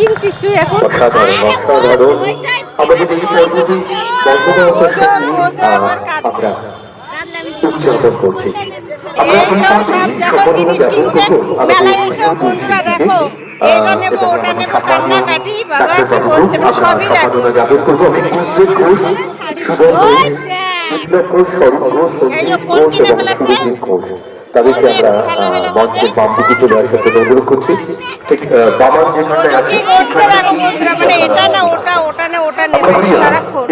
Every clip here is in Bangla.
কিনছিস তুই এখন? উদযাপন করছি। সব দেখো জিনিস কিনছে মেলায় এসেও বন্ধুরা দেখো এটা নেবো ওটা নেবো কান্নাকাটি বাবা কি করছে মানে সবই লাগবে। এই যে ফোন কিনে ফেলেছে তাদেরকে আমরা মঞ্চের বাম দিকে চলে আসার জন্য অনুরোধ করছি। ঠিক বাবার যেখানটায় আছে মানে এটা না ওটা ওটা না ওটা নেবো সারাক্ষণ।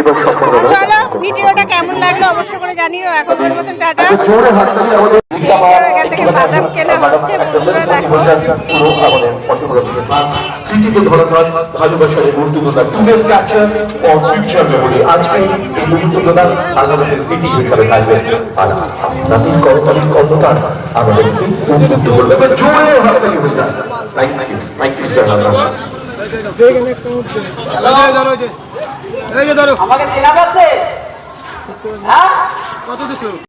চলো ভিডিওটা কেমন লাগলো অবশ্য করে জানিও। এখনকার মতন টাটা। এখান থেকে বাদাম কেনা হচ্ছে বন্ধুরা দেখো। স্মৃতিতে ধরাধার ভালোবাসার মুহূর্তগুলো today's capture for future memory. আজকে এই মুহূর্তগুলো আমাদের স্মৃতি হিসাবে থাকবে আর আপনাদের করতালি কতটা আমাদেরকে উদ্বুদ্ধ করবে। জোরে হাততালি হয়ে যায়। Thank you sir. আমাকে চেনা যাচ্ছে? হ্যাঁ কত কিছু